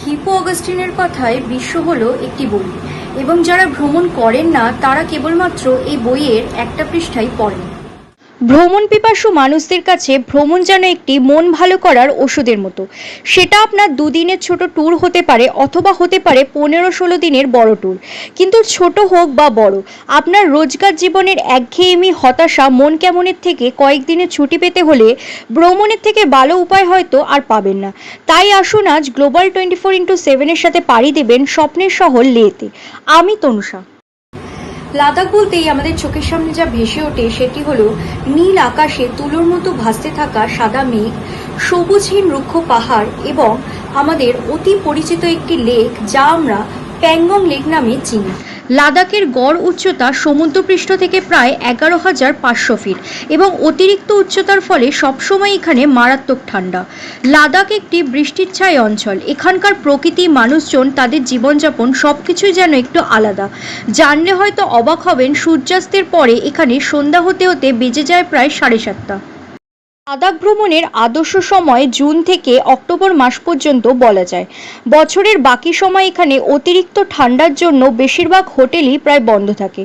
Hippo অগাস্টিনের কথায় বিশ্ব হলো একটি বই, এবং যারা ভ্রমণ করেন না তারা কেবলমাত্র এই বইয়ের একটা পৃষ্ঠাই পড়েন। ভ্রমণ পিপাসু মানুষদের কাছে ভ্রমণ যেন একটি মন ভালো করার ওষুধের মতো। সেটা আপনার দুদিনের ছোট ট্যুর হতে পারে, অথবা হতে পারে 15-16 দিনের বড় ট্যুর। কিন্তু ছোট হোক বা বড়, আপনার রোজগার জীবনের একঘেয়েমি, হতাশা, মন কেমনের থেকে কয়েকদিনের ছুটি পেতে হলে ভ্রমণের থেকে ভালো উপায় হয়তো আর পাবেন না। তাই আসুন আজ গ্লোবাল 24x7 এর সাথে পাড়ি দেবেন স্বপ্নের শহর লেহতে। আমি তনুষা। লাদাখ বলতেই আমাদের চোখের সামনে যা ভেসে ওঠে সেটি হলো নীল আকাশে তুলোর মতো ভাসতে থাকা সাদা মেঘ, সবুজহীন রুক্ষ পাহাড় এবং আমাদের অতি পরিচিত একটি লেক যা আমরা প্যাংগং লেক নামে চিনি। লাদাখের গড় উচ্চতা সমুদ্রপৃষ্ঠ থেকে প্রায় 11,500 ফিট এবং অতিরিক্ত উচ্চতার ফলে সবসময় এখানে মারাত্মক ঠান্ডা। লাদাখ একটি বৃষ্টির ছায় অঞ্চল। এখানকার প্রকৃতি, মানুষজন, তাদের জীবনযাপন সবকিছুই যেন একটু আলাদা। জানলে হয়তো অবাক হবেন, সূর্যাস্তের পরে এখানে সন্ধ্যা হতে হতে বেজে যায় প্রায় 7:30। লাদাখ ভ্রমণের আদর্শ সময় জুন থেকে অক্টোবর মাস পর্যন্ত বলা যায়। বছরের বাকি সময় এখানে অতিরিক্ত ঠান্ডার জন্য বেশিরভাগ হোটেলই প্রায় বন্ধ থাকে।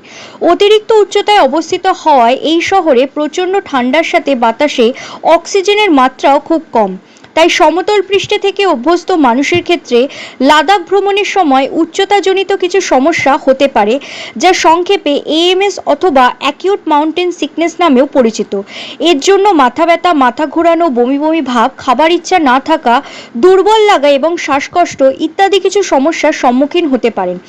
অতিরিক্ত উচ্চতায় অবস্থিত হওয়ায় এই শহরে প্রচণ্ড ঠান্ডার সাথে বাতাসে অক্সিজেনের মাত্রাও খুব কম। তাই সমতল পৃষ্ঠে থেকে অভ্যস্ত মানুষের ক্ষেত্রে লাদাখ ভ্রমণের সময় উচ্চতাজনিত কিছু সমস্যা হতে পারে, যা সংক্ষেপে AMS অথবা অ্যাকিউট মাউন্টেন সিকনেস নামেও পরিচিত। এর জন্য মাথা ব্যথা, মাথা ঘোরানো, বমি বমি ভাব, খাবার ইচ্ছা না থাকা, দুর্বল লাগা এবং শ্বাসকষ্ট ইত্যাদি কিছু সমস্যার সম্মুখীন হতে পারেন।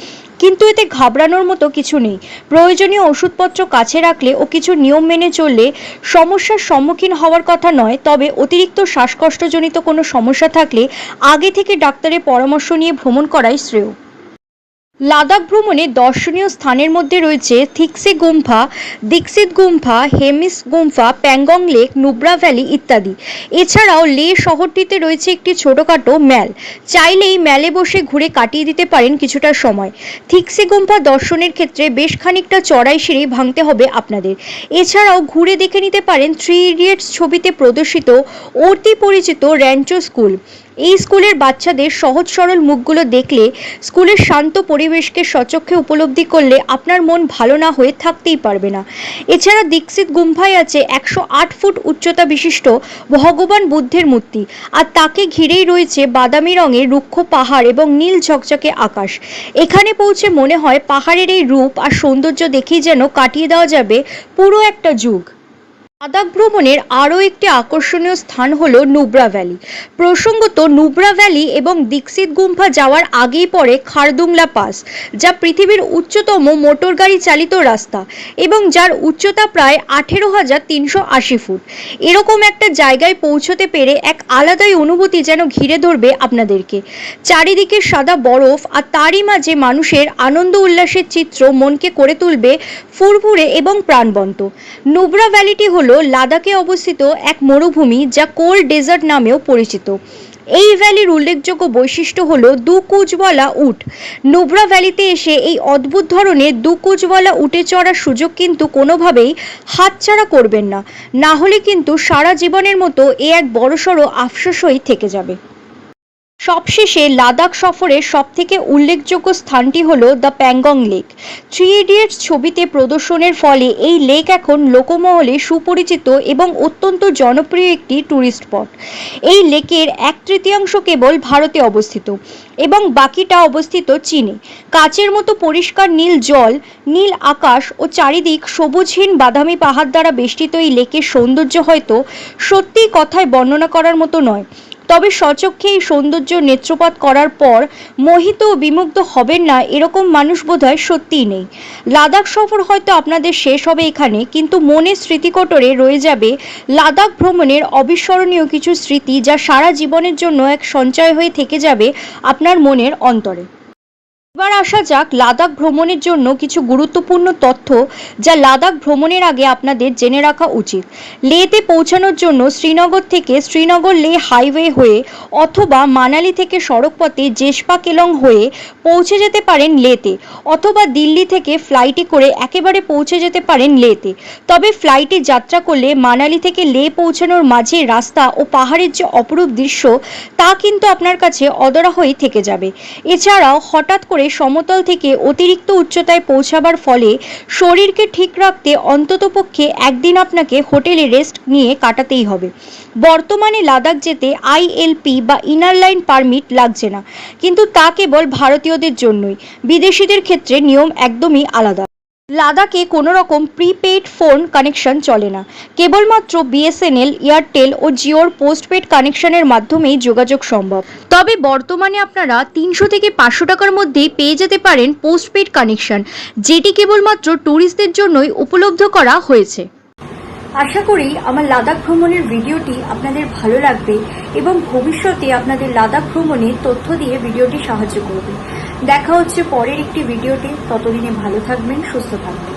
কিন্তু এতে ঘাবড়ানোর মতো কিছু নেই। প্রয়োজনীয় ওষুধপত্র কাছে রাখলে ও কিছু নিয়ম মেনে চললে সমস্যার সম্মুখীন হওয়ার কথা নয়। তবে অতিরিক্ত শ্বাসকষ্টজনিত কোনো সমস্যা থাকলে আগে থেকে ডাক্তারের পরামর্শ নিয়ে ভ্রমণ করাই শ্রেয়। লাদাখ ভ্রমণে দর্শনীয় স্থানের মধ্যে রয়েছে থিকসে গুম্ফা, দীক্ষিত গুম্ফা, হেমিস গুম্ফা, প্যাংগং লেক, নুব্রা ভ্যালি ইত্যাদি। এছাড়াও লে শহরটিতে রয়েছে একটি ছোটোখাটো ম্যাল। চাইলেই ম্যালে বসে ঘুরে কাটিয়ে দিতে পারেন কিছুটা সময়। থিকসে গুম্ফা দর্শনের ক্ষেত্রে বেশ খানিকটা চড়াই সিঁড়ি ভাঙতে হবে আপনাদের। এছাড়াও ঘুরে দেখে নিতে পারেন 3 ইডিয়টস ছবিতে প্রদর্শিত অতি পরিচিত র্যাঞ্চো স্কুল। এই স্কুলের বাচ্চাদের সহজ সরল মুখগুলো দেখলে, স্কুলের শান্ত পরিবেশকে স্বচক্ষে উপলব্ধি করলে আপনার মন ভালো না হয়ে থাকতেই পারবে না। এছাড়া দীক্ষিত গুম্ফায় আছে 108 ফুট উচ্চতা বিশিষ্ট ভগবান বুদ্ধের মূর্তি, আর তাকে ঘিরেই রয়েছে বাদামি রঙের রুক্ষ পাহাড় এবং নীল ঝকঝকে আকাশ। এখানে পৌঁছে মনে হয় পাহাড়ের এই রূপ আর সৌন্দর্য দেখেই যেন কাটিয়ে দেওয়া যাবে পুরো একটা যুগ। লাদাখ ভ্রমণের আরও একটি আকর্ষণীয় স্থান হলো নুব্রা ভ্যালি। প্রসঙ্গত, নুব্রা ভ্যালি এবং দীক্ষিত গুম্ফা যাওয়ার আগেই পড়ে খারদুংলা পাস, যা পৃথিবীর উচ্চতম মোটর গাড়ি চালিত রাস্তা এবং যার উচ্চতা প্রায় 18,380 ফুট। এরকম একটা জায়গায় পৌঁছতে পেরে এক আলাদাই অনুভূতি যেন ঘিরে ধরবে আপনাদেরকে। চারিদিকে সাদা বরফ, আর তারই মাঝে মানুষের আনন্দ উল্লাসের চিত্র মনকে করে তুলবে ফুরফুরে এবং প্রাণবন্ত। নুব্রা ভ্যালিটি হলো লাদাখে অবস্থিত এক মরুভূমি যা কোল্ড ডেজার্ট নামেও পরিচিত। এই ভ্যালির উল্লেখযোগ্য বৈশিষ্ট্য হলো দুকুচওয়ালা উট। নুব্রা ভ্যালিতে এসে এই অদ্ভুত ধরনের দুকুচওয়ালা উটে চড়ার সুযোগ কিন্তু কোনোভাবেই হাতছাড়া করবেন না, না হলে কিন্তু সারা জীবনের মতো এ এক বড়সড় আফসোসই থেকে যাবে। সবশেষে লাদাখ সফরের সবথেকে উল্লেখযোগ্য স্থানটি হলো দ্য প্যাংগং লেক। 3 ইডিয়টস ছবিতে প্রদর্শনের ফলে এই লেক এখন লোকমহলে সুপরিচিত এবং অত্যন্ত জনপ্রিয় একটি ট্যুরিস্ট স্পট। এই লেকের 1/3 কেবল ভারতে অবস্থিত এবং বাকিটা অবস্থিত চীনে। কাচের মতো পরিষ্কার নীল জল, নীল আকাশ ও চারিদিক সবুজহীন বাদামি পাহাড় দ্বারা বেষ্টিত এই লেকের সৌন্দর্য হয়তো সত্যিই কথায় বর্ণনা করার মতো নয়। তবে স্বচক্ষে এই সৌন্দর্য নেত্রপাত করার পর মোহিত ও বিমুগ্ধ হবেন না এরকম মানুষ বোধহয় সত্যিই নেই। লাদাখ সফর হয়তো আপনাদের শেষ হবে এখানে, কিন্তু মনের স্মৃতিকোটরে রয়ে যাবে লাদাখ ভ্রমণের অবিস্মরণীয় কিছু স্মৃতি, যা সারা জীবনের জন্য এক সঞ্চয় হয়ে থেকে যাবে আপনার মনের অন্তরে। এবার আসা যাক লাদাখ ভ্রমণের জন্য কিছু গুরুত্বপূর্ণ তথ্য যা লাদাখ ভ্রমণের আগে আপনাদের জেনে রাখা উচিত। লেতে পৌঁছানোর জন্য শ্রীনগর থেকে শ্রীনগর লে হাইওয়ে হয়ে অথবা মানালি থেকে সড়কপথে জেসপা কেলং হয়ে পৌঁছে যেতে পারেন লেতে, অথবা দিল্লি থেকে ফ্লাইটে করে একেবারে পৌঁছে যেতে পারেন লেতে। তবে ফ্লাইটে যাত্রা করলে মানালি থেকে লে পৌঁছানোর মাঝে রাস্তা ও পাহাড়ের যে অপরূপ দৃশ্য তা কিন্তু আপনার কাছে অধরা হয়ে থেকে যাবে। এছাড়াও হঠাৎ করে সমতল থেকে অতিরিক্ত উচ্চতায় পৌঁছাবার ফলে শরীরকে ঠিক রাখতে অন্ততপক্ষে একদিন আপনাকে হোটেলে রেস্ট নিয়ে কাটাতেই হবে। বর্তমানে লাদাখ যেতে ILP বা ইনার লাইন পারমিট লাগছে না, কিন্তু তা কেবল ভারতীয়দের জন্যই। বিদেশিদের ক্ষেত্রে নিয়ম একদমই আলাদা। লাদাখে কোনো রকম প্রিপেইড ফোন কানেকশন চলে না, কেবলমাত্র BSNL, এয়ারটেল ও জিওর পোস্টপেড কানেকশনের মাধ্যমেই যোগাযোগ সম্ভব। তবে বর্তমানে আপনারা 300 থেকে 500 টাকার মধ্যেই পেয়ে যেতে পারেন পোস্টপেড কানেকশন, যেটি কেবলমাত্র ট্যুরিস্টদের জন্যই উপলব্ধ করা হয়েছে। আশা করি আমার লাদাখ ভ্রমণের ভিডিওটি আপনাদের ভালো লাগবে এবং ভবিষ্যতে আপনাদের লাদাখ ভ্রমণে তথ্য দিয়ে ভিডিওটি সাহায্য করবে। দেখা হচ্ছে পরের একটি ভিডিওতে, ততদিনে ভালো থাকবেন, সুস্থ থাকবেন।